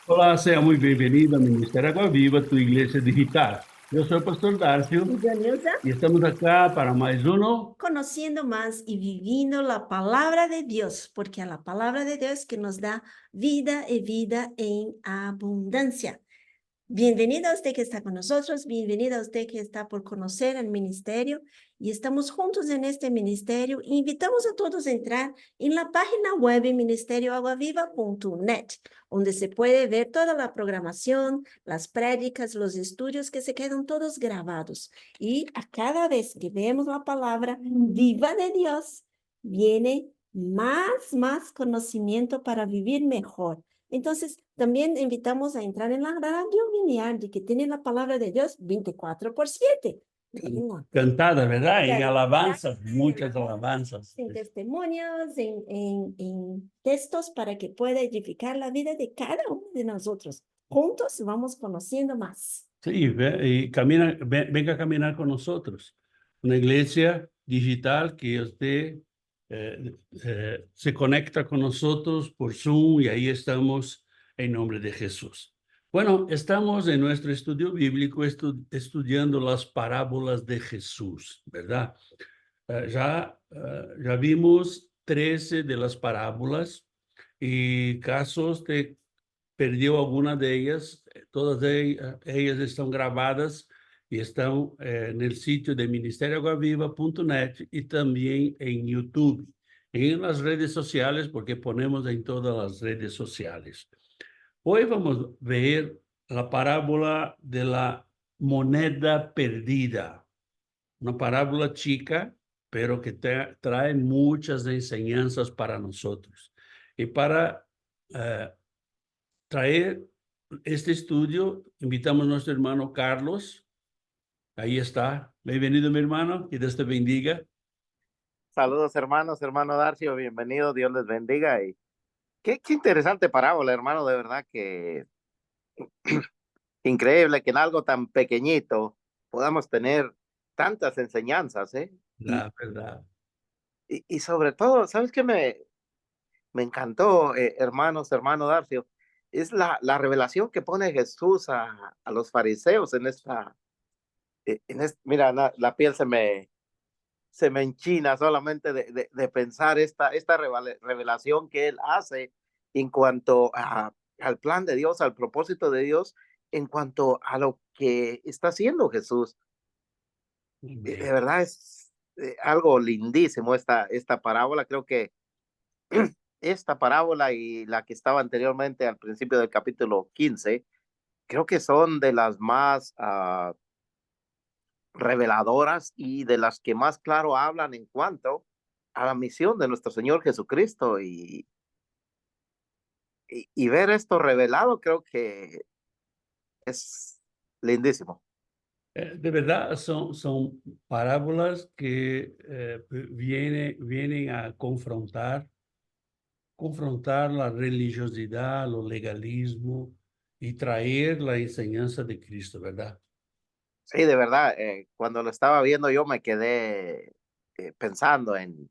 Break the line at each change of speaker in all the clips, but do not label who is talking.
Olá, seja muito bem-vindo ao Ministério Água Viva, tua igreja digital. Eu sou o pastor
Y
Darcio
yo, Nilsa,
e estamos acá para mais um.
conociendo más y viviendo la palabra de Dios, porque a la palabra de Dios que nos da vida y vida en abundancia. Bienvenido a usted que está con nosotros, bienvenido a usted que está por conocer el ministerio y estamos juntos en este ministerio. Invitamos a todos a entrar en la página web ministerioaguaviva.net, donde se puede ver toda la programación, las prédicas, los estudios que se quedan todos grabados. Y a cada vez que vemos la palabra viva de Dios, viene más conocimiento para vivir mejor. Entonces, también invitamos a entrar en la radio Viniardi, que tiene la palabra de Dios 24/7. Venga.
Cantada, ¿verdad?
Ya,
En alabanzas,
ya,
muchas alabanzas.
en testimonios, en textos para que pueda edificar la vida de cada uno de nosotros. Juntos vamos conociendo más.
Sí, y camina, venga a caminar con nosotros. Una iglesia digital que usted se conecta con nosotros por Zoom y ahí estamos en nombre de Jesús. Bueno, estamos en nuestro estudio bíblico estudiando las parábolas de Jesús, ¿verdad? Ya vimos 13 de las parábolas y casos de perdió alguna de ellas, todas ellas están grabadas y están en el sitio de ministerioaguaviva.net y también en YouTube, en las redes sociales, porque ponemos en todas las redes sociales. Hoy vamos a ver la parábola de la moneda perdida, una parábola chica, pero que trae muchas enseñanzas para nosotros. Y para traer este estudio, invitamos a nuestro hermano Carlos. Ahí está. Bienvenido, mi hermano. Que Dios te bendiga.
Saludos hermanos, hermano Darcio, bienvenido, Dios les bendiga. Y qué interesante parábola, hermano, de verdad que increíble que en algo tan pequeñito podamos tener tantas enseñanzas, ¿eh?
La verdad.
Y sobre todo, ¿sabes qué me encantó, hermanos, hermano Darcio? Es la revelación que pone Jesús a los fariseos en mira, la piel se me enchina solamente de pensar esta revelación que él hace en cuanto al plan de Dios, al propósito de Dios, en cuanto a lo que está haciendo Jesús. De verdad es algo lindísimo esta parábola. Creo que esta parábola y la que estaba anteriormente al principio del capítulo 15, creo que son de las más reveladoras y de las que más claro hablan en cuanto a la misión de nuestro Señor Jesucristo y ver esto revelado creo que es lindísimo.
De verdad, son parábolas que vienen a confrontar la religiosidad, lo legalismo y traer la enseñanza de Cristo, ¿verdad?
Sí, de verdad, cuando lo estaba viendo yo me quedé pensando en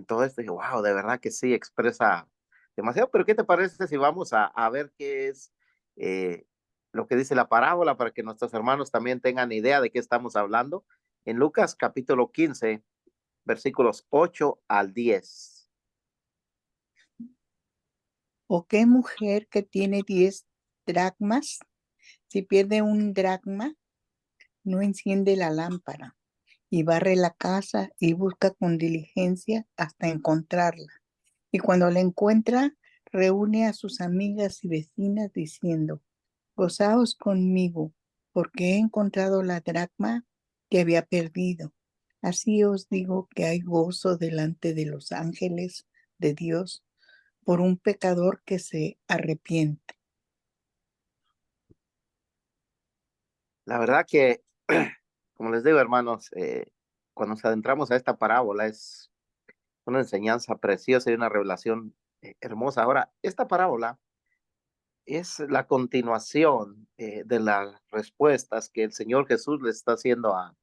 todo esto y dije, wow, de verdad que sí expresa demasiado, pero ¿qué te parece si vamos a ver qué es eh, lo que dice la parábola para que nuestros hermanos también tengan idea de qué estamos hablando? En Lucas capítulo 15, versículos 8 al 10.
¿O qué mujer que tiene 10 dracmas, si pierde un dracma, no enciende la lámpara y barre la casa y busca con diligencia hasta encontrarla? Y cuando la encuentra, reúne a sus amigas y vecinas diciendo, gozaos conmigo, porque he encontrado la dracma que había perdido. Así os digo que hay gozo delante de los ángeles de Dios por un pecador que se arrepiente.
La verdad que, como les digo, hermanos, cuando nos adentramos a esta parábola es una enseñanza preciosa y una revelación hermosa. Ahora, esta parábola es la continuación de las respuestas que el Señor Jesús le está haciendo a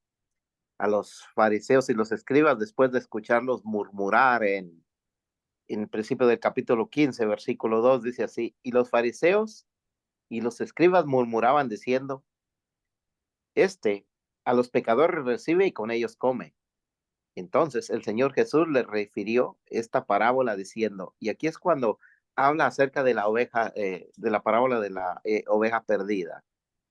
los fariseos y los escribas después de escucharlos murmurar en el principio del capítulo 15, versículo 2, dice así, y los fariseos y los escribas murmuraban diciendo, este a los pecadores recibe y con ellos come. Entonces el Señor Jesús le refirió esta parábola diciendo, y aquí es cuando habla acerca de la oveja, de la parábola de la oveja perdida.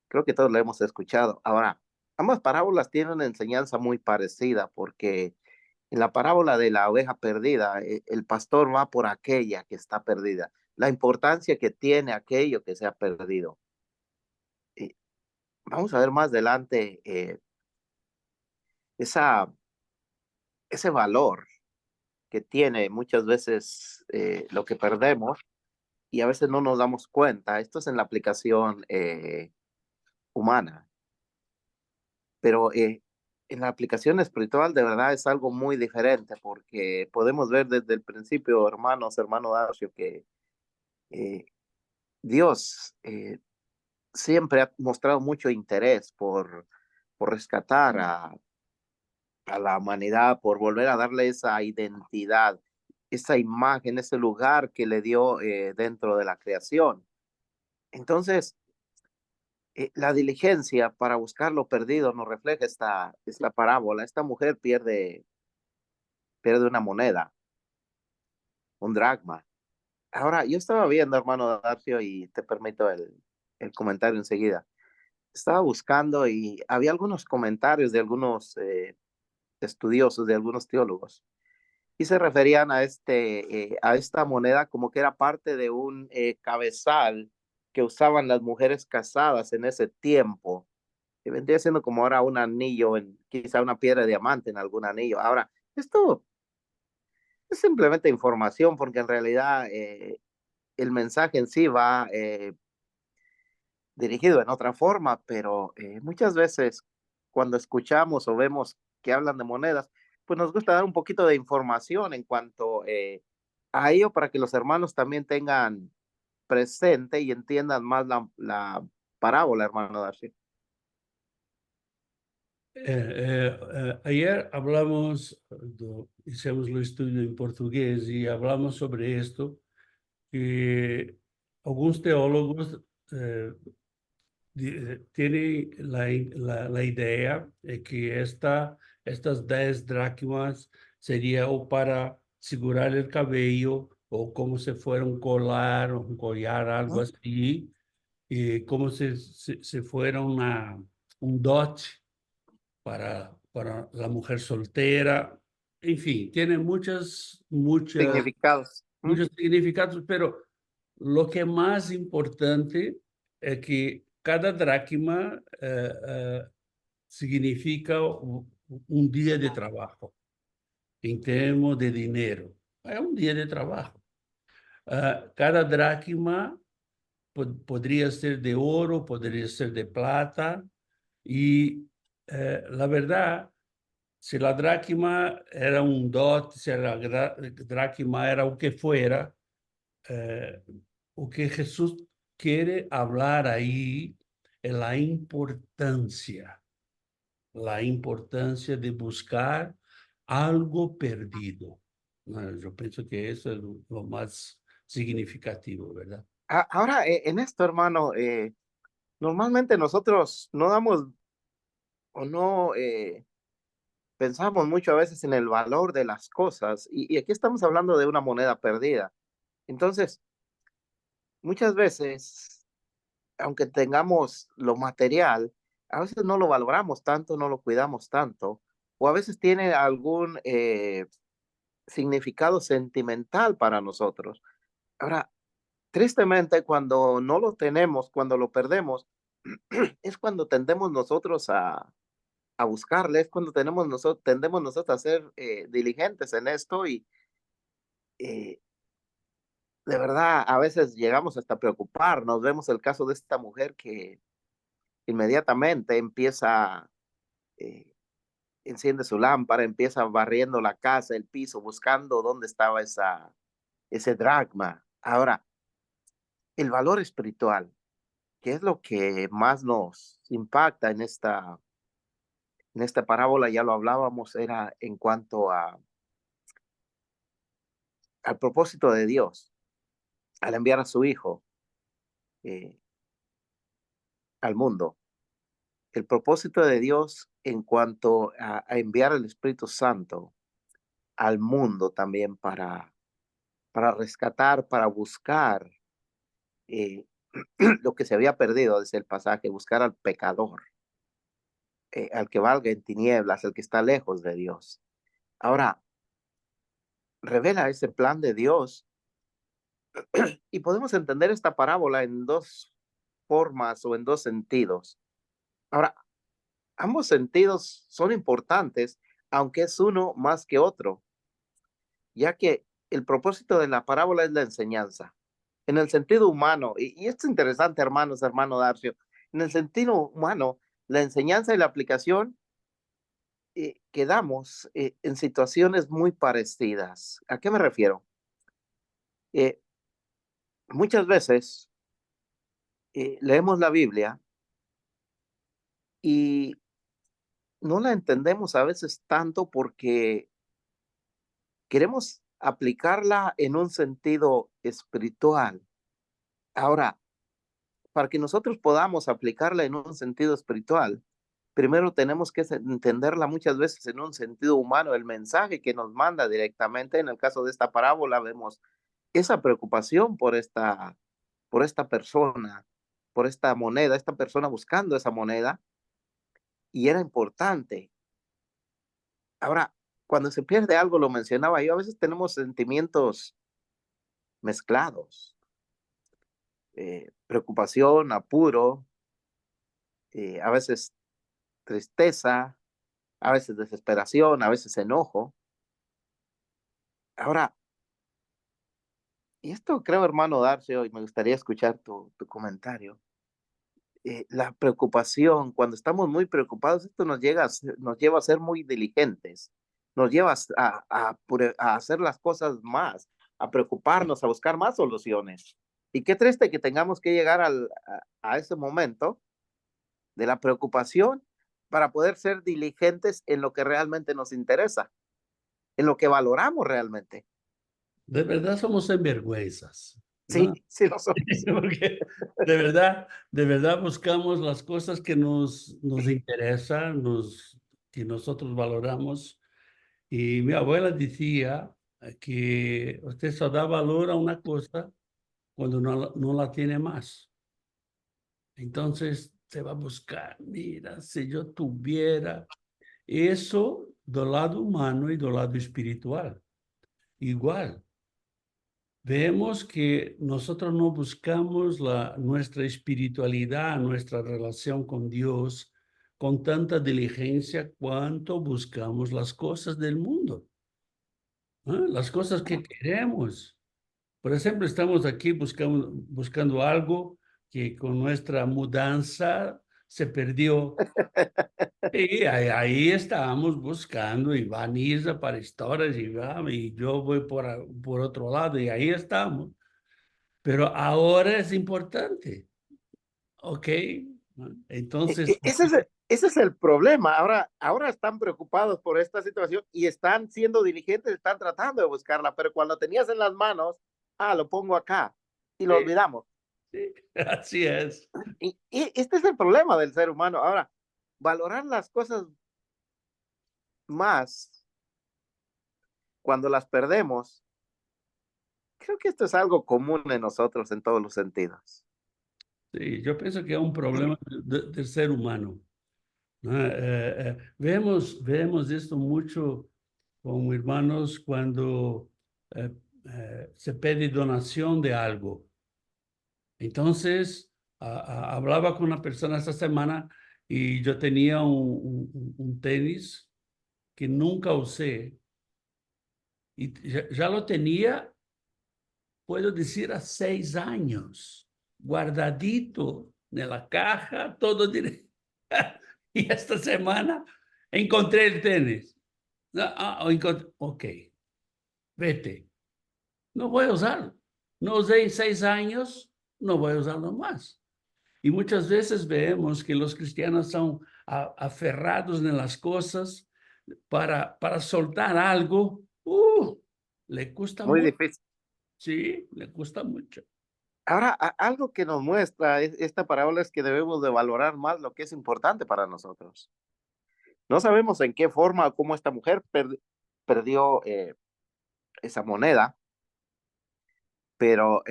Creo que todos lo hemos escuchado. Ahora, ambas parábolas tienen una enseñanza muy parecida porque en la parábola de la oveja perdida, el pastor va por aquella que está perdida, la importancia que tiene aquello que se ha perdido. Y vamos a ver más adelante esa, ese valor que tiene muchas veces lo que perdemos y a veces no nos damos cuenta. Esto es en la aplicación humana, pero en la aplicación espiritual de verdad es algo muy diferente porque podemos ver desde el principio, hermano Darcio, que eh, Dios siempre ha mostrado mucho interés por rescatar a la humanidad, por volver a darle esa identidad, esa imagen, ese lugar que le dio dentro de la creación. Entonces, la diligencia para buscar lo perdido nos refleja esta parábola. Esta mujer pierde una moneda, un dracma. Ahora, yo estaba viendo, hermano Darcio, y te permito el comentario enseguida. Estaba buscando y había algunos comentarios de algunos estudiosos, de algunos teólogos, y se referían a esta moneda como que era parte de un cabezal que usaban las mujeres casadas en ese tiempo, que vendría siendo como ahora un anillo, quizá una piedra de diamante en algún anillo. Ahora, esto es simplemente información porque en realidad el mensaje en sí va dirigido en otra forma, pero muchas veces cuando escuchamos o vemos que hablan de monedas, pues nos gusta dar un poquito de información en cuanto a ello para que los hermanos también tengan presente y entiendan más la parábola, hermano Darcy.
Ayer hablamos, hicimos el estudio en portugués y hablamos sobre esto, que algunos teólogos tienen la idea de que estas 10 dracmas sería o para segurar el cabello o como si fuera un colar o un collar, algo así, y como si fuera un dote para la mujer soltera. En fin, tiene muchos
Significados.
significados, pero lo que es más importante es que cada dracma significa un día de trabajo en términos de dinero. Es un día de trabajo. Cada dracma podría ser de oro, podría ser de plata, y la verdad, si la dracma era un dote, si la dracma era o que fuera, o que Jesús quiere hablar ahí es la importancia de buscar algo perdido. Yo pienso que eso es lo más significativo, ¿verdad?
Ahora, en esto, hermano, normalmente nosotros no damos o no pensamos mucho a veces en el valor de las cosas y aquí estamos hablando de una moneda perdida. Entonces, muchas veces, aunque tengamos lo material, a veces no lo valoramos tanto, no lo cuidamos tanto, o a veces tiene algún significado sentimental para nosotros. Ahora, tristemente, cuando no lo tenemos, cuando lo perdemos, es cuando tendemos nosotros a buscarle, es cuando tendemos nosotros a ser diligentes en esto y eh, de verdad a veces llegamos hasta preocuparnos. Vemos el caso de esta mujer que inmediatamente empieza, eh, enciende su lámpara, empieza barriendo la casa, el piso, buscando dónde estaba ese dracma. Ahora, el valor espiritual, que es lo que más nos impacta en esta parábola, ya lo hablábamos, era en cuanto al propósito de Dios al enviar a su hijo. Eh, al mundo. El propósito de Dios en cuanto a enviar el Espíritu Santo al mundo también para rescatar, para buscar eh, lo que se había perdido desde el pasaje, buscar al pecador, al que valga en tinieblas, el que está lejos de Dios. Ahora, revela ese plan de Dios y podemos entender esta parábola en dos formas o en dos sentidos. Ahora, ambos sentidos son importantes, aunque es uno más que otro, ya que el propósito de la parábola es la enseñanza. En el sentido humano, y esto es interesante, hermanos, hermano Darcio, en el sentido humano, la enseñanza y la aplicación quedamos en situaciones muy parecidas. ¿A qué me refiero? Eh, Muchas veces leemos la Biblia y no la entendemos a veces tanto porque queremos aplicarla en un sentido espiritual. Ahora, para que nosotros podamos aplicarla en un sentido espiritual, primero tenemos que entenderla muchas veces en un sentido humano, el mensaje que nos manda directamente. En el caso de esta parábola vemos esa preocupación por esta persona, por esta moneda, esta persona buscando esa moneda, y era importante. Ahora, cuando se pierde algo, lo mencionaba yo, a veces tenemos sentimientos mezclados, preocupación, apuro, a veces tristeza, a veces desesperación, a veces enojo. Ahora, y esto creo, hermano Darcio, y me gustaría escuchar tu comentario. La preocupación, cuando estamos muy preocupados, esto nos lleva a ser muy diligentes, nos lleva a hacer las cosas más, a preocuparnos, a buscar más soluciones. Y qué triste que tengamos que llegar a ese momento de la preocupación para poder ser diligentes en lo que realmente nos interesa, en lo que valoramos realmente.
De verdad somos sinvergüenzas,
Sí,
¿no?
sí lo somos.
Porque de verdad buscamos las cosas que nos interesan, que nosotros valoramos. Y mi abuela decía que usted solo da valor a una cosa cuando no la tiene más. Entonces se va a buscar, mira, si yo tuviera eso del lado humano y del lado espiritual, igual. Vemos que nosotros no buscamos nuestra espiritualidad, nuestra relación con Dios con tanta diligencia cuanto buscamos las cosas del mundo, las cosas que queremos. Por ejemplo, estamos aquí buscando algo que con nuestra mudanza se perdió. Y ahí estábamos buscando y Vanessa para historias y yo voy por otro lado y ahí estamos. Pero ahora es importante, ¿ok? Entonces,
Ese es el problema. Ahora están preocupados por esta situación y están siendo diligentes, están tratando de buscarla, pero cuando tenías en las manos, lo pongo acá y lo
sí,
olvidamos.
sí, así es.
Y este es el problema del ser humano. Ahora, valorar las cosas más cuando las perdemos, creo que esto es algo común en nosotros en todos los sentidos.
Sí, yo pienso que es un problema del ser humano, ¿no? Vemos esto mucho con hermanos cuando se pide donación de algo. Entonces, hablaba con una persona esta semana y yo tenía un tenis que nunca usé y ya lo tenía, puedo decir, a 6 años, guardadito en la caja, todo directo. Y esta semana encontré el tenis. Ok, vete. No voy a usarlo. No usé en 6 años, no voy a usarlo más. Y muchas veces vemos que los cristianos son aferrados en las cosas para soltar algo. Le cuesta
Muy
mucho.
difícil.
Sí, le cuesta mucho.
Ahora, algo que nos muestra esta parábola es que debemos de valorar más lo que es importante para nosotros. No sabemos en qué forma o cómo esta mujer perdió esa moneda, pero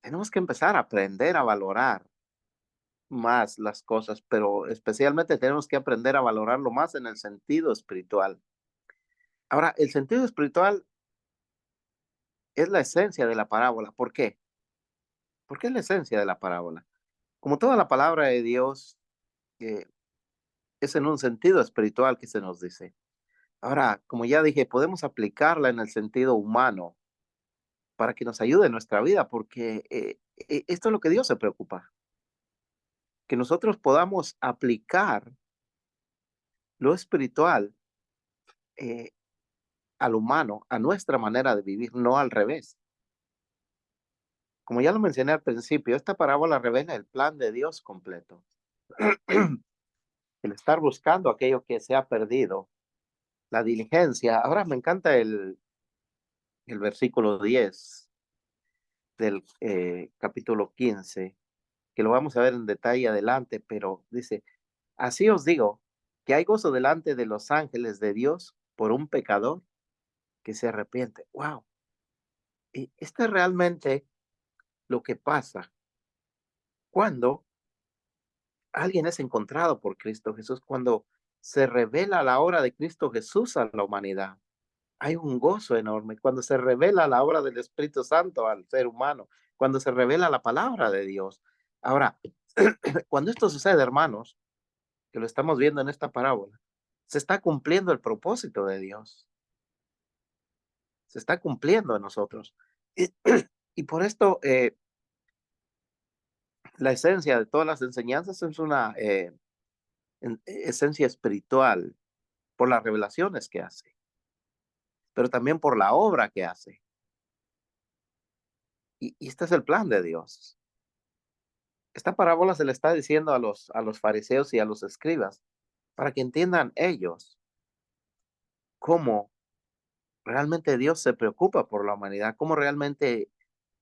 tenemos que empezar a aprender a valorar más las cosas, pero especialmente tenemos que aprender a valorarlo más en el sentido espiritual. Ahora, el sentido espiritual es la esencia de la parábola. ¿Por qué? Porque es la esencia de la parábola. Como toda la palabra de Dios, eh, es en un sentido espiritual que se nos dice. Ahora, como ya dije, podemos aplicarla en el sentido humano para que nos ayude en nuestra vida, porque esto es lo que Dios se preocupa, que nosotros podamos aplicar lo espiritual eh, al humano, a nuestra manera de vivir, no al revés. Como ya lo mencioné al principio, esta parábola revela el plan de Dios completo. El estar buscando aquello que se ha perdido, la diligencia. Ahora me encanta el versículo 10 del capítulo 15, que lo vamos a ver en detalle adelante, pero dice, así os digo, que hay gozo delante de los ángeles de Dios por un pecador que se arrepiente. Wow. Y esto es realmente lo que pasa cuando alguien es encontrado por Cristo Jesús, cuando se revela la obra de Cristo Jesús a la humanidad. Hay un gozo enorme cuando se revela la obra del Espíritu Santo al ser humano, cuando se revela la palabra de Dios. Ahora, cuando esto sucede, hermanos, que lo estamos viendo en esta parábola, se está cumpliendo el propósito de Dios. Se está cumpliendo en nosotros. Y, y por esto, la esencia de todas las enseñanzas es una esencia espiritual por las revelaciones que hace, pero también por la obra que hace. Y este es el plan de Dios. Esta parábola se le está diciendo a los fariseos y a los escribas para que entiendan ellos cómo realmente Dios se preocupa por la humanidad, cómo realmente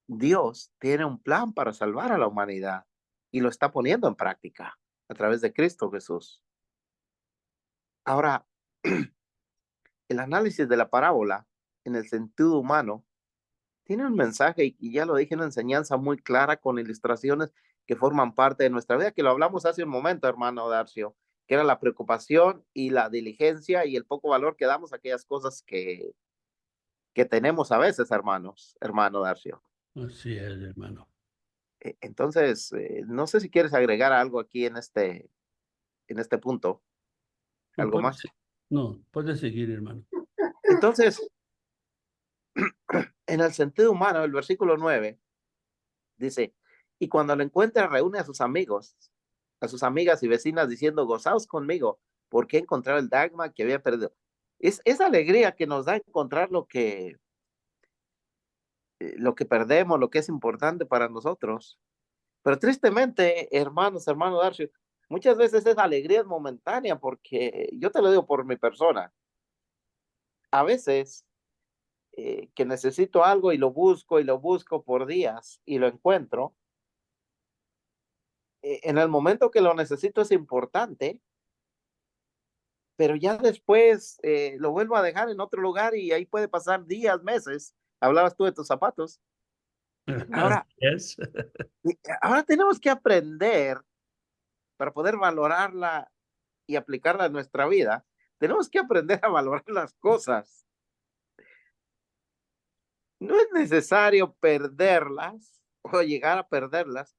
Dios tiene un plan para salvar a la humanidad y lo está poniendo en práctica a través de Cristo Jesús. Ahora, el análisis de la parábola en el sentido humano tiene un mensaje y ya lo dije, una enseñanza muy clara con ilustraciones que forman parte de nuestra vida, que lo hablamos hace un momento, hermano Darcio, que era la preocupación y la diligencia y el poco valor que damos a aquellas cosas que tenemos a veces, hermanos, hermano Darcio.
Así es, hermano.
Entonces, no sé si quieres agregar algo aquí en este punto,
No,
algo más.
no, puedes seguir, hermano.
Entonces, en el sentido humano, el versículo 9 dice, y cuando lo encuentra, reúne a sus amigos, a sus amigas y vecinas diciendo, gozaos conmigo, porque he encontrado el dogma que había perdido. Es esa alegría que nos da encontrar lo que perdemos, lo que es importante para nosotros. Pero tristemente, hermano Darcio, muchas veces esa alegría es momentánea, porque yo te lo digo por mi persona. A veces que necesito algo y lo busco por días y lo encuentro, en el momento que lo necesito es importante, pero ya después lo vuelvo a dejar en otro lugar y ahí puede pasar días, meses. Hablabas tú de tus zapatos.
Así
Ahora,
es.
ahora tenemos que aprender para poder valorarla y aplicarla en nuestra vida. Tenemos que aprender a valorar las cosas. No es necesario perderlas o llegar a perderlas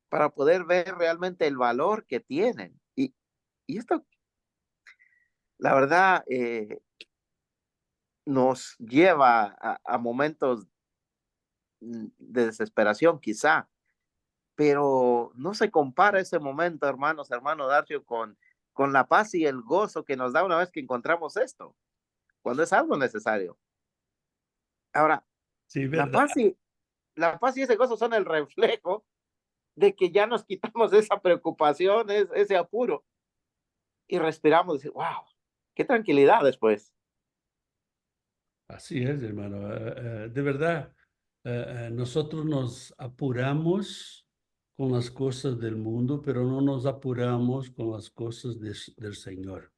para poder ver realmente el valor que tienen. Y esto, la verdad, nos lleva a momentos de desesperación quizá, pero no se compara ese momento, hermano Darcio, con la paz y el gozo que nos da una vez que encontramos esto, cuando es algo necesario. Ahora,
Sí,
la
verdad.
paz y, la paz y ese gozo son el reflejo de que ya nos quitamos esa preocupación, ese apuro, y respiramos y decir, wow, qué tranquilidad después.
Así es, hermano. De verdad, nosotros nos apuramos con las cosas del mundo, pero no nos apuramos con las cosas del Señor.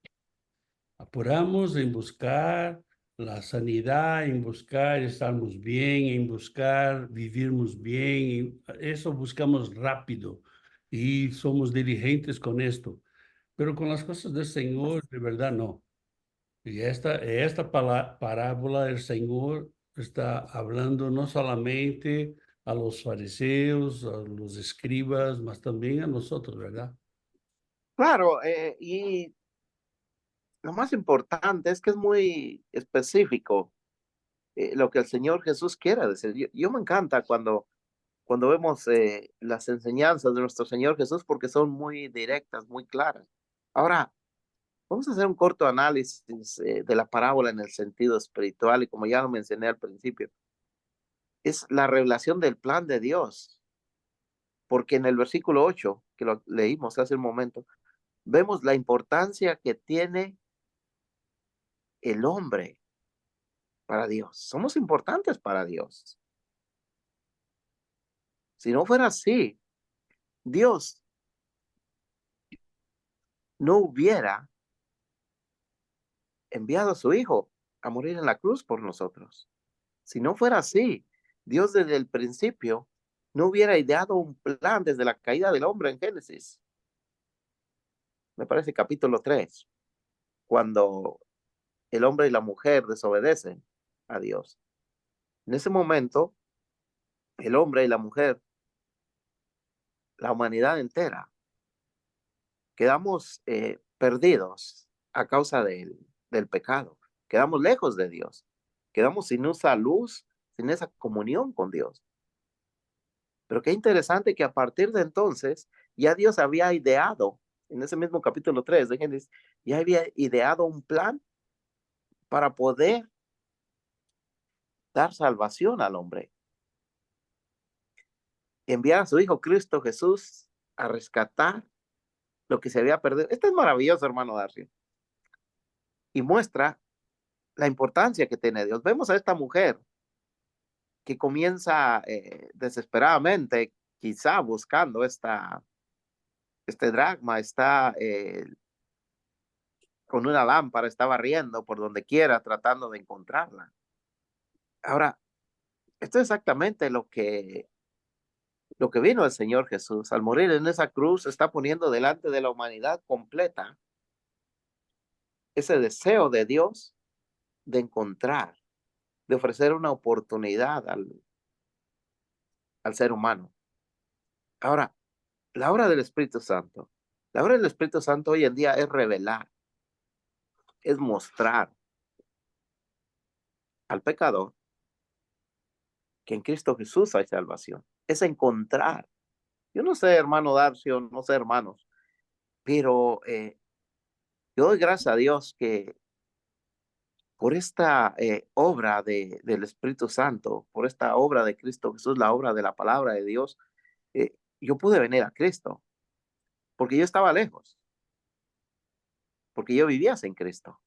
Apuramos en buscar la sanidad, en buscar estarmos bien, en buscar vivirmos bien. Eso buscamos rápido y somos diligentes con esto. Pero con las cosas del Señor, de verdad, no. Y esta parábola, el Señor está hablando no solamente a los fariseos, a los escribas, mas también a nosotros, ¿verdad?
Claro, y lo más importante es que es muy específico lo que el Señor Jesús quiere decir. Yo me encanta cuando vemos las enseñanzas de nuestro Señor Jesús porque son muy directas, muy claras. Ahora, vamos a hacer un corto análisis de la parábola en el sentido espiritual y como ya lo mencioné al principio, es la revelación del plan de Dios, porque en el versículo 8 que lo leímos hace un momento, vemos la importancia que tiene el hombre para Dios. Somos importantes para Dios. Si no fuera así, Dios no hubiera enviado a su Hijo a morir en la cruz por nosotros. Si no fuera así, Dios desde el principio no hubiera ideado un plan desde la caída del hombre en Génesis. Me parece capítulo 3, cuando el hombre y la mujer desobedecen a Dios. En ese momento, el hombre y la mujer, la humanidad entera, quedamos perdidos a causa del pecado. Quedamos lejos de Dios. Quedamos sin esa luz, sin esa comunión con Dios. Pero qué interesante que a partir de entonces ya Dios había ideado, en ese mismo capítulo 3 de Génesis, ya había ideado un plan para poder dar salvación al hombre. Enviar a su Hijo Cristo Jesús a rescatar lo que se había perdido. Esto es maravilloso, hermano Darcy. Y muestra la importancia que tiene Dios. Vemos a esta mujer que comienza desesperadamente, quizá buscando este dracma, está con una lámpara, está barriendo por donde quiera, tratando de encontrarla. Ahora, esto es exactamente lo que vino el Señor Jesús. Al morir en esa cruz, está poniendo delante de la humanidad completa ese deseo de Dios de encontrar, de ofrecer una oportunidad al ser humano. Ahora, la obra del Espíritu Santo. La obra del Espíritu Santo hoy en día es revelar, es mostrar al pecador que en Cristo Jesús hay salvación. Es encontrar. Yo no sé, hermano Darcio, no sé, hermanos, pero yo doy gracias a Dios que por esta obra del Espíritu Santo, por esta obra de Cristo Jesús, la obra de la palabra de Dios, yo pude venir a Cristo, porque yo estaba lejos, porque yo vivía sin Cristo.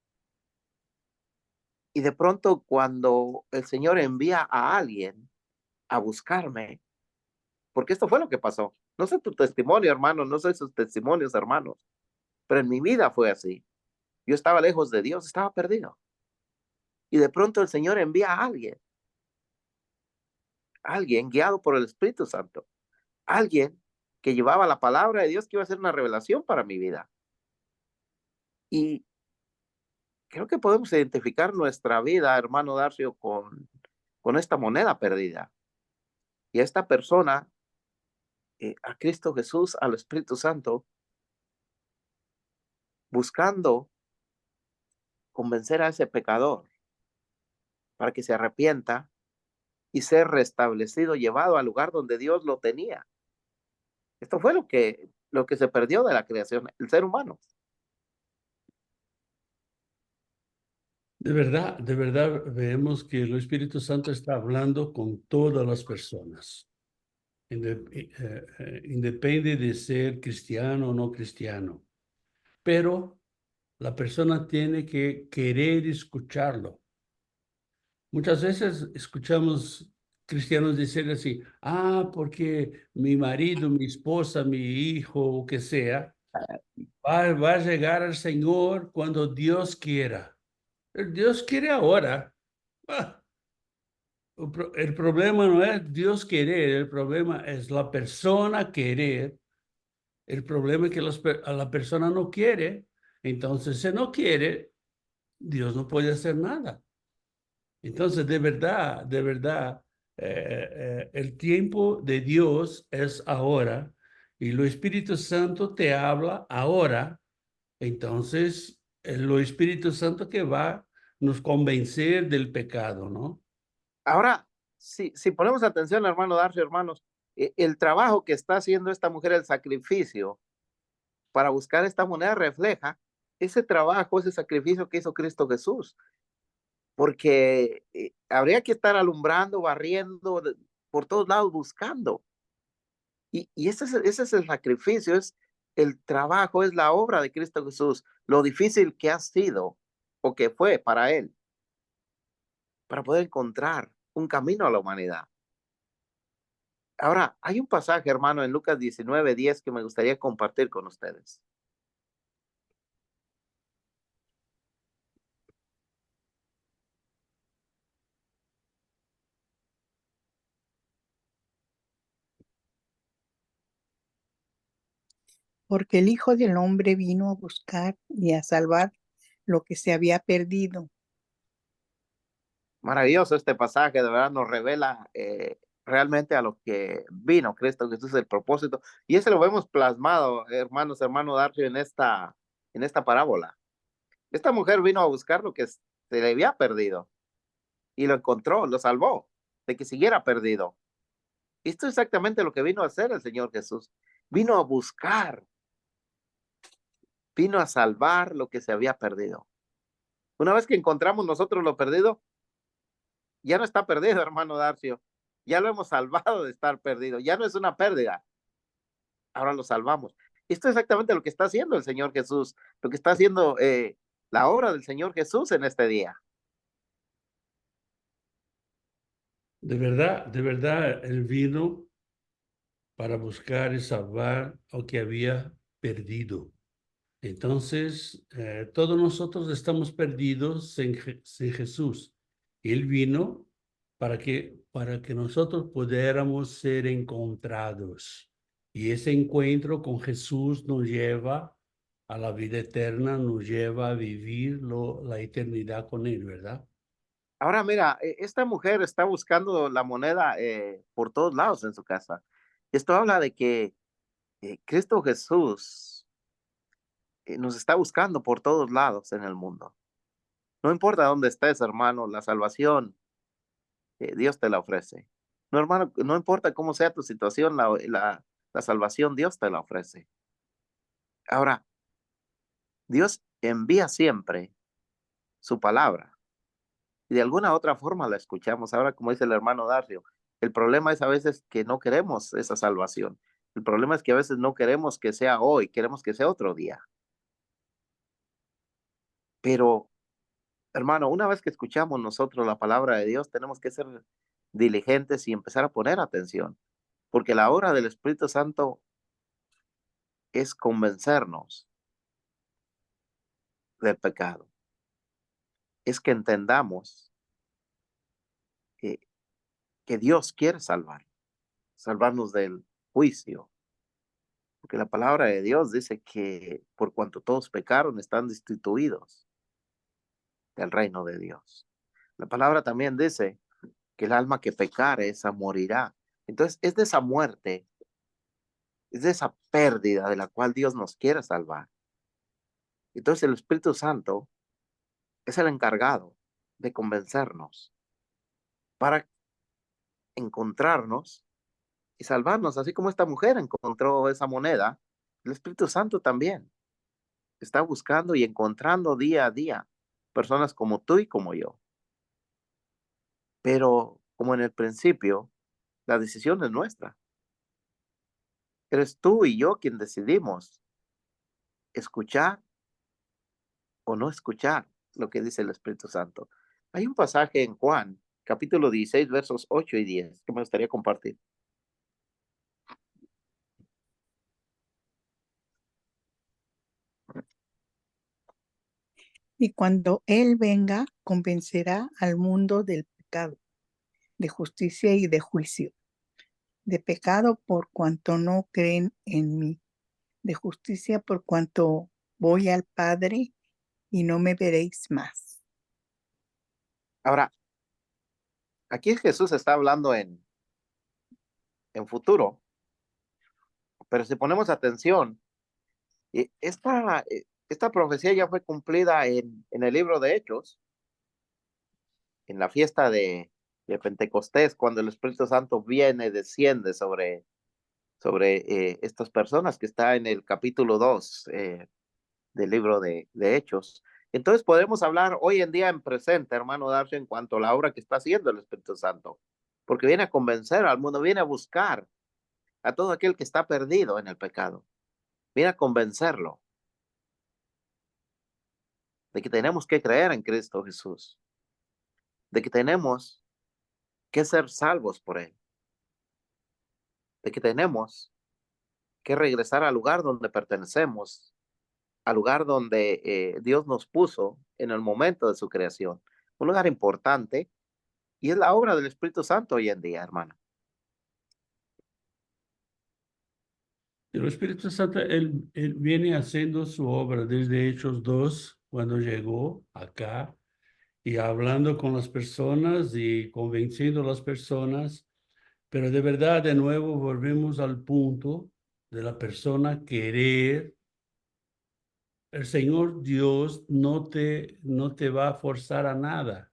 Y de pronto cuando el Señor envía a alguien a buscarme, porque esto fue lo que pasó. No sé tu testimonio, hermano, no sé sus testimonios, hermanos, pero en mi vida fue así. Yo estaba lejos de Dios, estaba perdido. Y de pronto el Señor envía a alguien guiado por el Espíritu Santo, alguien que llevaba la palabra de Dios que iba a ser una revelación para mi vida. Y creo que podemos identificar nuestra vida, hermano Darcio, con esta moneda perdida. Y esta persona, a Cristo Jesús, al Espíritu Santo, buscando convencer a ese pecador para que se arrepienta y ser restablecido, llevado al lugar donde Dios lo tenía. Esto fue lo que se perdió de la creación, el ser humano.
De verdad vemos que el Espíritu Santo está hablando con todas las personas. Independe de ser cristiano o no cristiano. Pero la persona tiene que querer escucharlo. Muchas veces escuchamos cristianos dicen así, porque mi marido, mi esposa, mi hijo, o que sea, va a llegar al Señor cuando Dios quiera. Dios quiere ahora. Ah, el problema no es Dios querer, el problema es la persona querer. El problema es que a la persona no quiere. Entonces, si no quiere, Dios no puede hacer nada. Entonces, de verdad, el tiempo de Dios es ahora y el Espíritu Santo te habla ahora. Entonces, lo Espíritu Santo que va a nos convencer del pecado, ¿no?
Ahora, si ponemos atención, hermano Darcio, hermanos, el trabajo que está haciendo esta mujer, el sacrificio para buscar esta moneda refleja ese trabajo, ese sacrificio que hizo Cristo Jesús, porque habría que estar alumbrando, barriendo por todos lados, buscando. Y ese es el sacrificio, es el trabajo, es la obra de Cristo Jesús, lo difícil que ha sido o que fue para él, para poder encontrar un camino a la humanidad. Ahora, hay un pasaje, hermano, en Lucas 19:10 que me gustaría compartir con ustedes.
Porque el Hijo del Hombre vino a buscar y a salvar lo que se había perdido.
Maravilloso este pasaje, de verdad nos revela realmente a lo que vino Cristo Jesús, el propósito. Y ese lo vemos plasmado, hermano Darcio, en esta parábola. Esta mujer vino a buscar lo que se le había perdido y lo encontró, lo salvó de que siguiera perdido. Esto es exactamente lo que vino a hacer el Señor Jesús. Vino a buscar, vino a salvar lo que se había perdido. Una vez que encontramos nosotros lo perdido, ya no está perdido, hermano Darcio. Ya lo hemos salvado de estar perdido. Ya no es una pérdida. Ahora lo salvamos. Esto es exactamente lo que está haciendo el Señor Jesús, lo que está haciendo la obra del Señor Jesús en este día.
De verdad, Él vino para buscar y salvar lo que había perdido. Entonces, todos nosotros estamos perdidos sin Jesús. Él vino para que nosotros pudiéramos ser encontrados. Y ese encuentro con Jesús nos lleva a la vida eterna, nos lleva a vivir la eternidad con Él, ¿verdad?
Ahora mira, esta mujer está buscando la moneda por todos lados en su casa. Esto habla de que Cristo Jesús nos está buscando por todos lados en el mundo. No importa dónde estés, hermano, la salvación Dios te la ofrece. No, hermano, no importa cómo sea tu situación, la salvación Dios te la ofrece. Ahora, Dios envía siempre su palabra y de alguna otra forma la escuchamos. Ahora, como dice el hermano Darcio, el problema es a veces que no queremos esa salvación. El problema es que a veces no queremos que sea hoy, queremos que sea otro día. Pero, hermano, una vez que escuchamos nosotros la palabra de Dios, tenemos que ser diligentes y empezar a poner atención, porque la obra del Espíritu Santo es convencernos del pecado, es que entendamos que, que Dios quiere salvarnos del juicio, porque la palabra de Dios dice que por cuanto todos pecaron, están destituidos del reino de Dios. La palabra también dice que el alma que pecare, esa morirá. Entonces, es de esa muerte, es de esa pérdida de la cual Dios nos quiere salvar. Entonces, el Espíritu Santo es el encargado de convencernos para encontrarnos y salvarnos, así como esta mujer encontró esa moneda. El Espíritu Santo también está buscando y encontrando día a día personas como tú y como yo. Pero como en el principio, la decisión es nuestra. Eres tú y yo quien decidimos escuchar o no escuchar lo que dice el Espíritu Santo. Hay un pasaje en Juan capítulo 16, versos 8 y 10, que me gustaría compartir.
Y cuando Él venga, convencerá al mundo del pecado, de justicia y de juicio. De pecado por cuanto no creen en mí. De justicia por cuanto voy al Padre y no me veréis más.
Ahora, aquí Jesús está hablando en futuro, pero si ponemos atención, esta profecía ya fue cumplida en el libro de Hechos, en la fiesta de Pentecostés, cuando el Espíritu Santo viene, desciende sobre estas personas, que está en el capítulo 2 del libro de Hechos. Entonces podemos hablar hoy en día en presente, hermano Darcio, en cuanto a la obra que está haciendo el Espíritu Santo, porque viene a convencer al mundo, viene a buscar a todo aquel que está perdido en el pecado, viene a convencerlo de que tenemos que creer en Cristo Jesús, de que tenemos que ser salvos por Él, de que tenemos que regresar al lugar donde pertenecemos, al lugar donde Dios nos puso en el momento de su creación. Un lugar importante, y es la obra del Espíritu Santo hoy en día, hermano.
El Espíritu Santo, él viene haciendo su obra desde Hechos 2, cuando llegó acá, y hablando con las personas y convenciendo a las personas. Pero de verdad, de nuevo, volvemos al punto de la persona querer. El Señor Dios no te va a forzar a nada.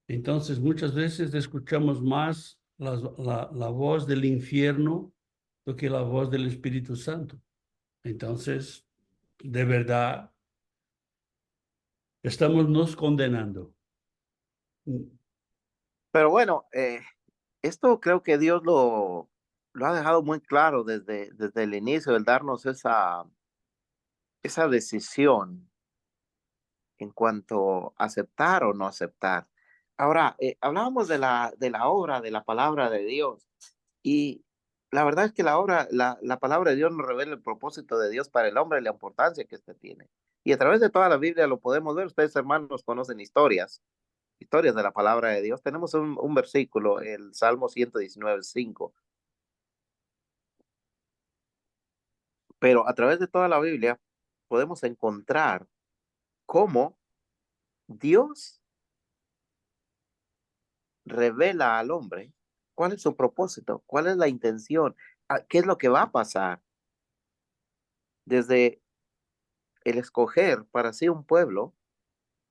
Entonces, muchas veces escuchamos más la voz del infierno do que la voz del Espíritu Santo. Entonces, de verdad, estamos nos condenando.
Pero bueno, esto creo que Dios lo ha dejado muy claro desde el inicio, el darnos esa decisión en cuanto a aceptar o no aceptar. Ahora, hablábamos de la obra, de la palabra de Dios, y la verdad es que la palabra de Dios nos revela el propósito de Dios para el hombre y la importancia que éste tiene. Y a través de toda la Biblia lo podemos ver. Ustedes, hermanos, conocen historias de la palabra de Dios. Tenemos un versículo, el Salmo 119:5. Pero a través de toda la Biblia podemos encontrar cómo Dios revela al hombre cuál es su propósito, cuál es la intención, qué es lo que va a pasar desde el escoger para sí un pueblo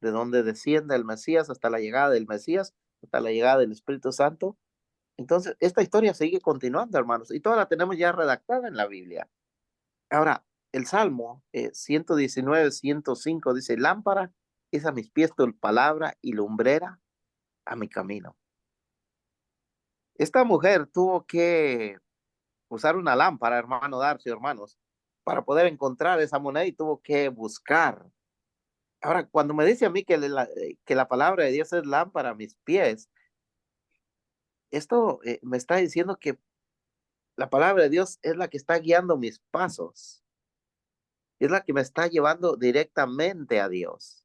de donde descienda el Mesías hasta la llegada del Mesías, hasta la llegada del Espíritu Santo. Entonces, esta historia sigue continuando, hermanos, y toda la tenemos ya redactada en la Biblia. Ahora, el Salmo 119:105 dice: lámpara es a mis pies tu palabra y lumbrera a mi camino. Esta mujer tuvo que usar una lámpara, hermano Darcio, hermanos, para poder encontrar esa moneda, y tuvo que buscar. Ahora, cuando me dice a mí que la palabra de Dios es lámpara a mis pies, esto me está diciendo que la palabra de Dios es la que está guiando mis pasos, es la que me está llevando directamente a Dios.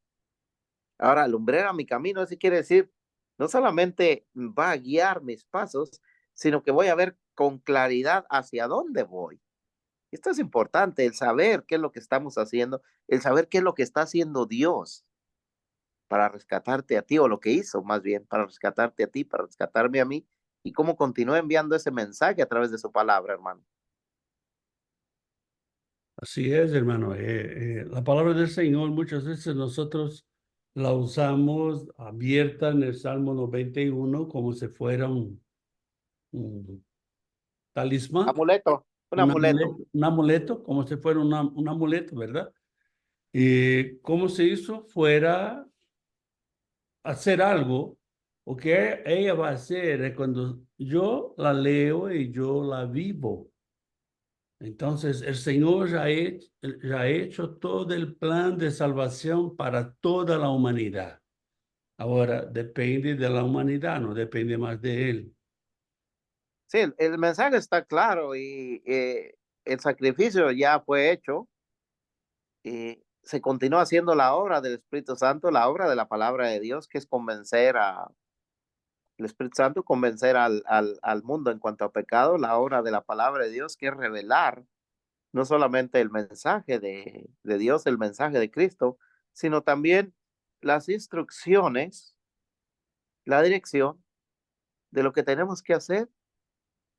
Ahora, lumbrera mi camino, eso quiere decir, no solamente va a guiar mis pasos, sino que voy a ver con claridad hacia dónde voy. Esto es importante, el saber qué es lo que estamos haciendo, el saber qué es lo que está haciendo Dios para rescatarte a ti, o lo que hizo más bien, para rescatarte a ti, para rescatarme a mí, y cómo continúa enviando ese mensaje a través de su palabra, hermano.
Así es, hermano. La palabra del Señor muchas veces nosotros la usamos abierta en el Salmo 91 como si fuera un talismán,
Amuleto, un amuleto.
un amuleto, como si fuera un amuleto, ¿verdad? Y cómo se hizo fuera hacer algo, o que ella va a hacer es cuando yo la leo y yo la vivo. Entonces, el Señor ya ha hecho todo el plan de salvación para toda la humanidad. Ahora, depende de la humanidad, no depende más de él.
Sí, el mensaje está claro y el sacrificio ya fue hecho y se continúa haciendo la obra del Espíritu Santo, la obra de la palabra de Dios, que es convencer el Espíritu Santo, convencer al mundo en cuanto a pecado, la obra de la palabra de Dios, que es revelar no solamente el mensaje de Dios, el mensaje de Cristo, sino también las instrucciones, la dirección de lo que tenemos que hacer,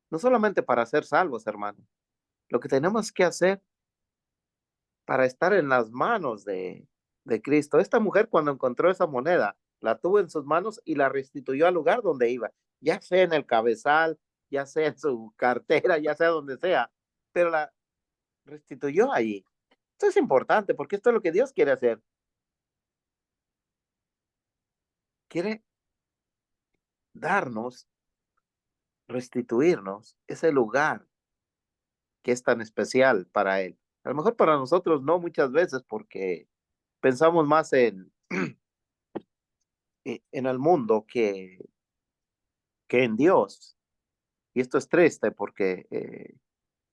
no solamente para ser salvos, hermano, lo que tenemos que hacer para estar en las manos de Cristo. Esta mujer cuando encontró esa moneda, la tuvo en sus manos y la restituyó al lugar donde iba, ya sea en el cabezal, ya sea en su cartera, ya sea donde sea, pero la restituyó allí. Esto es importante porque esto es lo que Dios quiere hacer. Quiere darnos, restituirnos ese lugar que es tan especial para Él. A lo mejor para nosotros no muchas veces porque pensamos más en el mundo que en Dios. Y esto es triste porque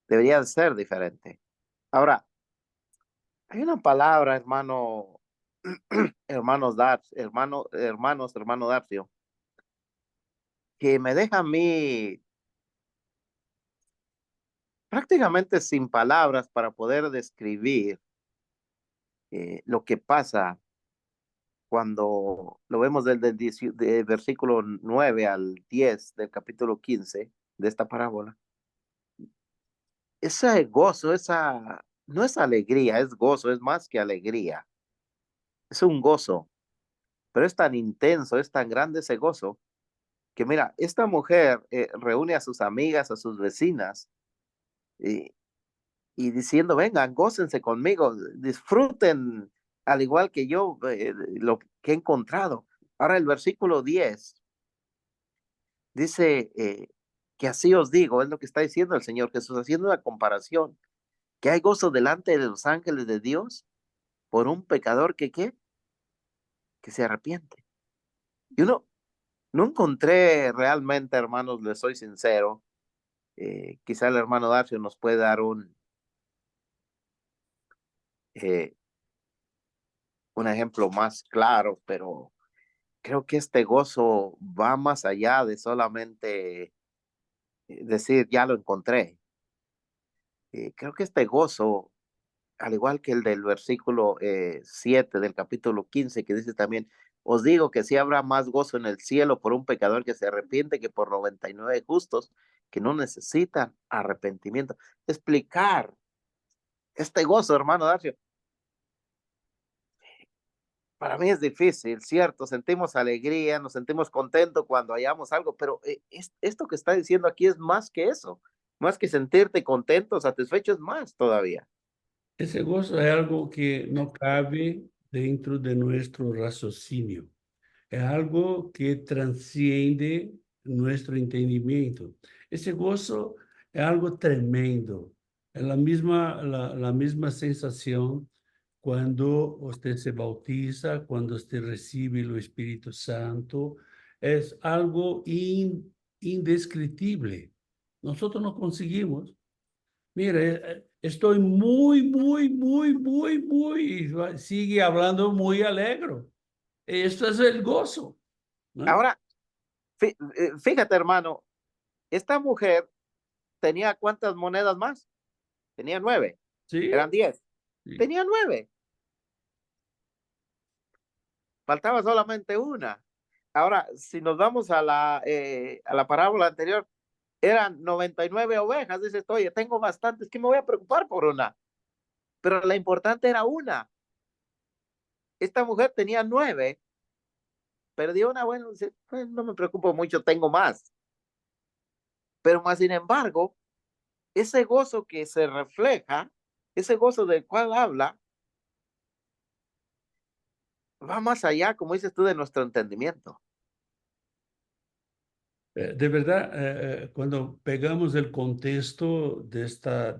debería de ser diferente. Ahora, hay una palabra, hermano, hermano Darcio, que me deja a mí prácticamente sin palabras para poder describir lo que pasa cuando lo vemos del versículo 9 al 10 del capítulo 15 de esta parábola. Ese gozo, no es alegría, es gozo, es más que alegría. Es un gozo, pero es tan intenso, es tan grande ese gozo, que mira, esta mujer reúne a sus amigas, a sus vecinas, y, y diciendo, vengan, gócense conmigo, disfruten al igual que yo lo que he encontrado. Ahora el versículo 10 dice que así os digo, es lo que está diciendo el Señor Jesús, haciendo una comparación, que hay gozo delante de los ángeles de Dios por un pecador que se arrepiente. Y uno, no encontré realmente, hermanos, les soy sincero, quizá el hermano Darcio nos puede dar eh, un ejemplo más claro, pero creo que este gozo va más allá de solamente decir, ya lo encontré. Creo que este gozo, al igual que el del versículo 7 del capítulo 15, que dice también, os digo que sí habrá más gozo en el cielo por un pecador que se arrepiente que por 99 justos que no necesitan arrepentimiento. Explicar este gozo, hermano Darcio, para mí es difícil, ¿cierto? Sentimos alegría, nos sentimos contentos cuando hallamos algo, pero esto que está diciendo aquí es más que eso, más que sentirte contento, satisfecho, es más todavía.
Ese gozo es algo que no cabe dentro de nuestro raciocinio. Es algo que transciende nuestro entendimiento. Ese gozo es algo tremendo. Es la misma sensación cuando usted se bautiza, cuando usted recibe el Espíritu Santo. Es algo indescriptible. Nosotros no conseguimos. Mire, estoy muy, sigue hablando muy alegre. Esto es el gozo, ¿no?
Ahora, fíjate, hermano, esta mujer tenía cuántas monedas más? Tenía 9,
Sí,
eran 10.
sí.
Tenía 9, faltaba solamente una. Ahora, si nos vamos a la parábola anterior, eran 99 ovejas. Dices, oye, tengo bastantes, ¿qué me voy a preocupar por una? Pero la importante era una. Esta mujer tenía 9, perdió una, bueno, dice, "Pues, no me preocupo mucho, tengo más". Pero más sin embargo, ese gozo que se refleja, ese gozo del cual habla, va más allá, como dices tú, de nuestro entendimiento.
De verdad, cuando pegamos el contexto de esta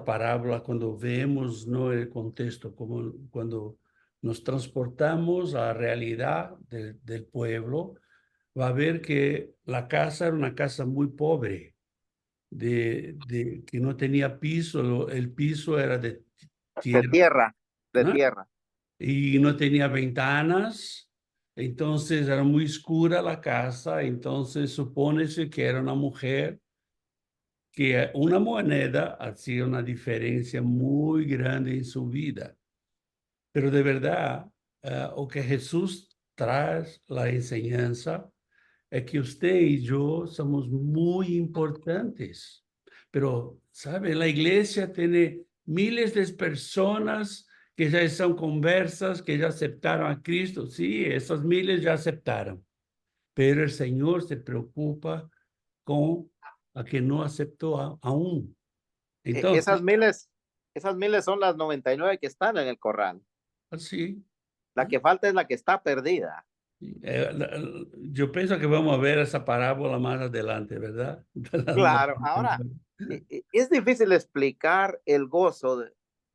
parábola, cuando vemos, ¿no?, el contexto, como cuando nos transportamos a la realidad del pueblo, va a ver que la casa era una casa muy pobre, que no tenía piso, el piso era de
De
tierra,
tierra, de
¿no?
tierra.
Y no tenía ventanas, entonces era muy oscura la casa, entonces supónese que era una mujer que una moneda hacía una diferencia muy grande en su vida. Pero de verdad, o que Jesús trae la enseñanza es que usted y yo somos muy importantes. Pero, ¿sabe? La iglesia tiene miles de personas que ya están conversas, que ya aceptaron a Cristo. Sí, esas miles ya aceptaron. Pero el Señor se preocupa con a que no aceptó aún. Entonces,
Esas miles son las 99 que están en el corral.
así.
La que falta es la que está perdida.
Yo pienso que vamos a ver esa parábola más adelante, ¿verdad?
Claro, ahora es difícil explicar el gozo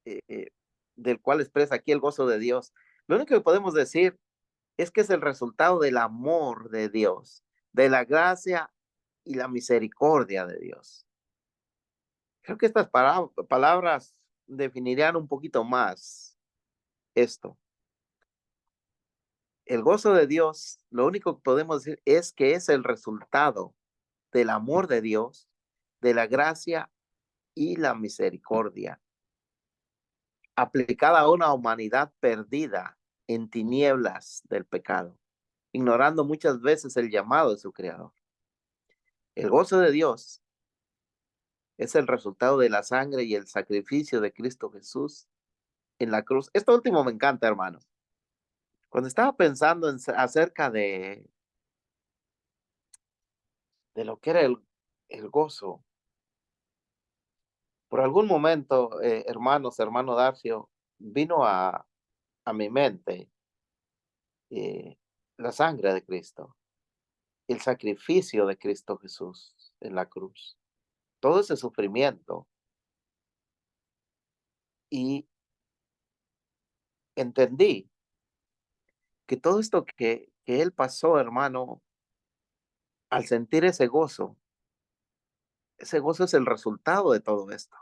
del cual expresa aquí el gozo de Dios. Lo único que podemos decir es que es el resultado del amor de Dios, de la gracia y la misericordia de Dios. Creo que estas palabras definirían un poquito más esto. El gozo de Dios, lo único que podemos decir es que es el resultado del amor de Dios, de la gracia y la misericordia, aplicada a una humanidad perdida en tinieblas del pecado, ignorando muchas veces el llamado de su Creador. El gozo de Dios es el resultado de la sangre y el sacrificio de Cristo Jesús en la cruz. Esto último me encanta, hermanos. Cuando estaba pensando acerca de lo que era el gozo, por algún momento, hermano Darcio, vino a mi mente eh, la sangre de Cristo, el sacrificio de Cristo Jesús en la cruz, todo ese sufrimiento. Y entendí que todo esto que Él pasó, hermano, al sentir ese gozo es el resultado de todo esto.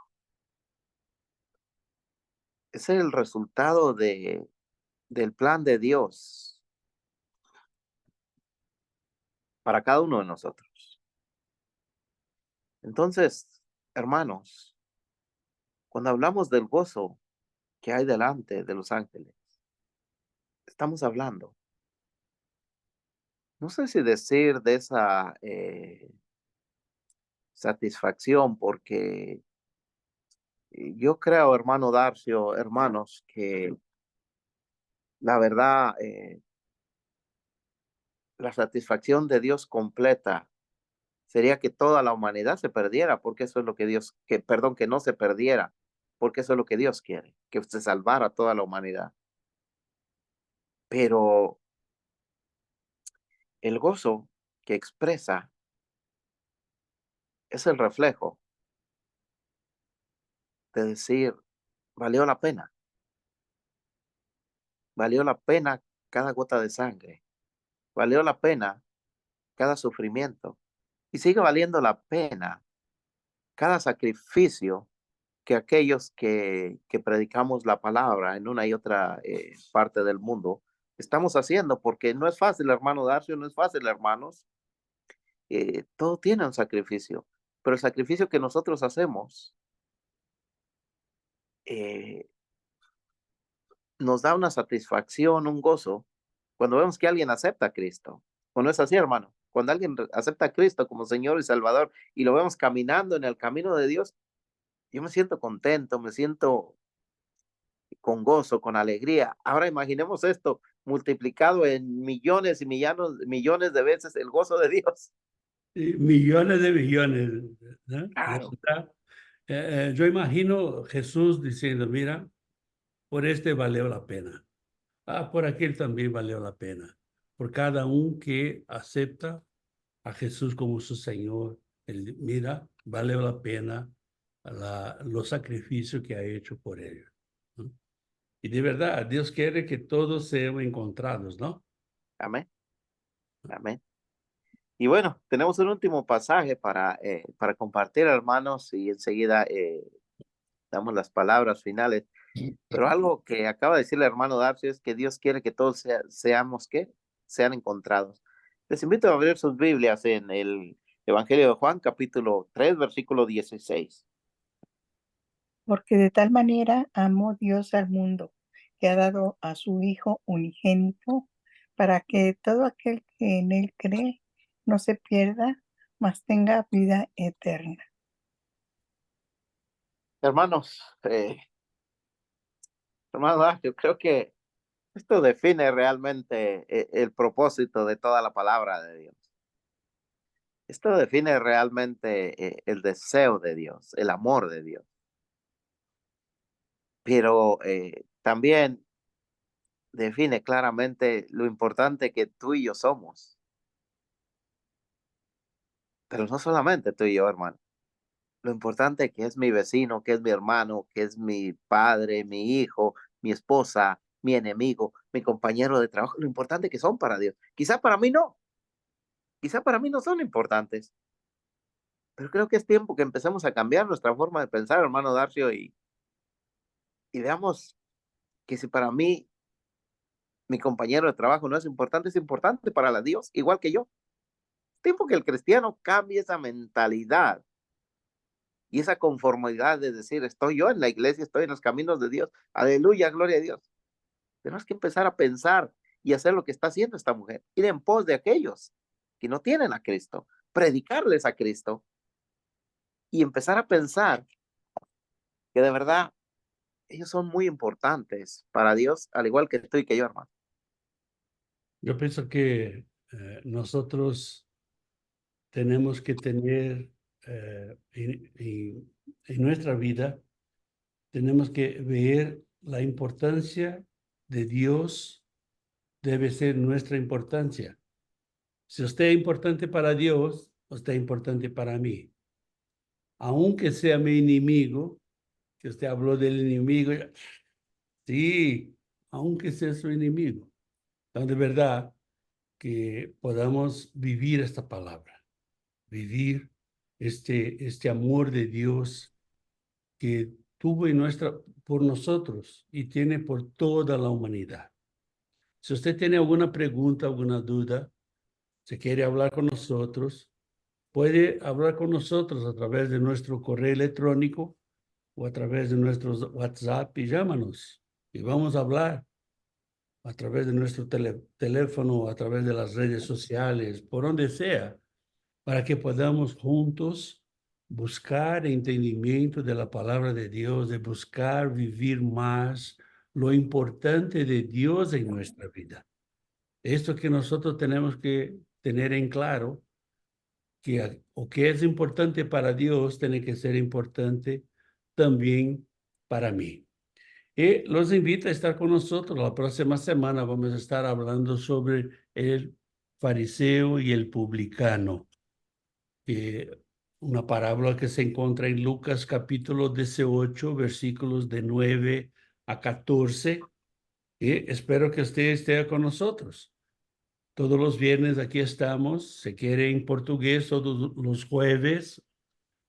Es el resultado del plan de Dios para cada uno de nosotros. Entonces, hermanos, cuando hablamos del gozo que hay delante de los ángeles, estamos hablando, no sé si decir de esa satisfacción, porque yo creo, hermano Darcio, hermanos, que la verdad, la satisfacción de Dios completa sería que toda la humanidad se perdiera, porque eso es lo que perdón, que no se perdiera, porque eso es lo que Dios quiere, que se salvara toda la humanidad. Pero el gozo que expresa es el reflejo de decir, valió la pena cada gota de sangre, valió la pena cada sufrimiento y sigue valiendo la pena cada sacrificio que aquellos que predicamos la palabra en una y otra parte del mundo estamos haciendo, porque no es fácil, hermano Darcio, no es fácil, hermanos. Todo tiene un sacrificio, pero el sacrificio que nosotros hacemos eh, nos da una satisfacción, un gozo, cuando vemos que alguien acepta a Cristo. ¿O no es así, hermano? Cuando alguien acepta a Cristo como Señor y Salvador y lo vemos caminando en el camino de Dios, yo me siento contento, me siento con gozo, con alegría. Ahora imaginemos esto multiplicado en millones y millones de veces el gozo de Dios.
Millones de millones, ¿no? De
Claro.
verdad. Yo imagino Jesús diciendo, mira, por este valió la pena. Ah, por aquel también valió la pena. Por cada uno que acepta a Jesús como su Señor, mira, valió la pena los sacrificios que ha hecho por ellos, ¿no? Y de verdad, Dios quiere que todos sean encontrados, ¿no?
Amén. Amén. Y bueno, tenemos un último pasaje para compartir, hermanos, y enseguida damos las palabras finales. Pero algo que acaba de decir el hermano Darcio es que Dios quiere que todos seamos, ¿qué? Sean encontrados. Les invito a abrir sus Biblias en el Evangelio de Juan, capítulo 3, versículo 16.
Porque de tal manera amó Dios al mundo, que ha dado a su Hijo unigénito, para que todo aquel que en él cree no se pierda, mas tenga vida eterna.
Hermanos, hermano Darcio, creo que esto define realmente el propósito de toda la palabra de Dios. Esto define realmente el deseo de Dios, el amor de Dios. Pero también define claramente lo importante que tú y yo somos. Pero no solamente tú y yo, hermano. Lo importante que es mi vecino, que es mi hermano, que es mi padre, mi hijo, mi esposa, mi enemigo, mi compañero de trabajo, lo importante que son para Dios. Quizá para mí no, quizá para mí no son importantes, pero creo que es tiempo que empecemos a cambiar nuestra forma de pensar, hermano Darcio, y veamos que si para mí mi compañero de trabajo no es importante para la Dios, igual que yo. Es tiempo que el cristiano cambie esa mentalidad y esa conformidad de decir, estoy yo en la iglesia, estoy en los caminos de Dios, aleluya, gloria a Dios. Tenemos que empezar a pensar y hacer lo que está haciendo esta mujer, ir en pos de aquellos que no tienen a Cristo, predicarles a Cristo y empezar a pensar que de verdad ellos son muy importantes para Dios, al igual que tú y que yo, hermano.
Yo pienso que nosotros tenemos que tener en nuestra vida, tenemos que ver la importancia de Dios, debe ser nuestra importancia. Si usted es importante para Dios, usted es importante para mí. Aunque sea mi enemigo, que usted habló del enemigo, sí, aunque sea su enemigo. Entonces, de verdad, que podamos vivir esta palabra, vivir este amor de Dios que tuvo por nosotros y tiene por toda la humanidad. Si usted tiene alguna pregunta, alguna duda, si quiere hablar con nosotros, puede hablar con nosotros a través de nuestro correo electrónico o a través de nuestro WhatsApp y llámanos y vamos a hablar a través de nuestro teléfono, a través de las redes sociales, por donde sea, para que podamos juntos buscar entendimiento de la palabra de Dios, de buscar vivir más lo importante de Dios en nuestra vida. Esto que nosotros tenemos que tener en claro, que o que es importante para Dios tiene que ser importante también para mí. Y los invito a estar con nosotros. La próxima semana vamos a estar hablando sobre el fariseo y el publicano. Una parábola que se encuentra en Lucas capítulo 18, versículos de 9 a 14. Y espero que usted esté con nosotros. Todos los viernes aquí estamos. Se quiere en portugués todos los jueves.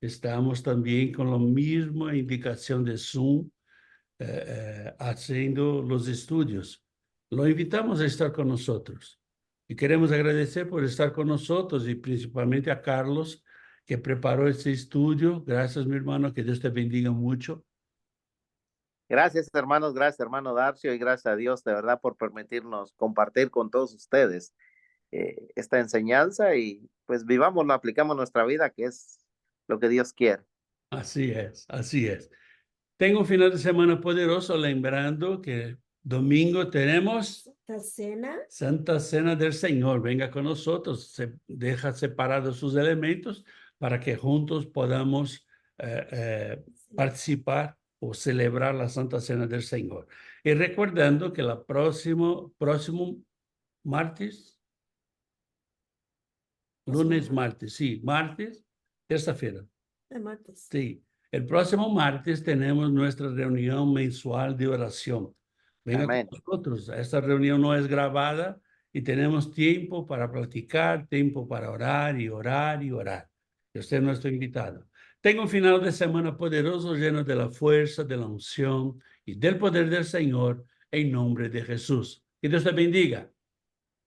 Estamos también con la misma indicación de Zoom, haciendo los estudios. Lo invitamos a estar con nosotros. Y queremos agradecer por estar con nosotros y principalmente a Carlos, que preparó este estudio. Gracias, mi hermano, que Dios te bendiga mucho.
Gracias, hermanos, gracias, hermano Darcio, y gracias a Dios de verdad por permitirnos compartir con todos ustedes esta enseñanza y pues vivamos, aplicamos nuestra vida, que es lo que Dios quiere.
Así es, así es. Tengo un final de semana poderoso, lembrando que domingo tenemos
Esta cena,
Santa Cena del Señor. Venga con nosotros, deja separados sus elementos para que juntos podamos participar o celebrar la Santa Cena del Señor. Y recordando que el próximo martes, lunes, martes, sí, martes, terça-feira.
de martes.
Sí, el próximo martes tenemos nuestra reunión mensual de oración. Venga con
Amén.
nosotros. Esta reunión no es grabada y tenemos tiempo para platicar, tiempo para orar y orar y orar. Y usted es nuestro invitado. Tenga un final de semana poderoso, lleno de la fuerza, de la unción y del poder del Señor, en nombre de Jesús. Que Dios te bendiga.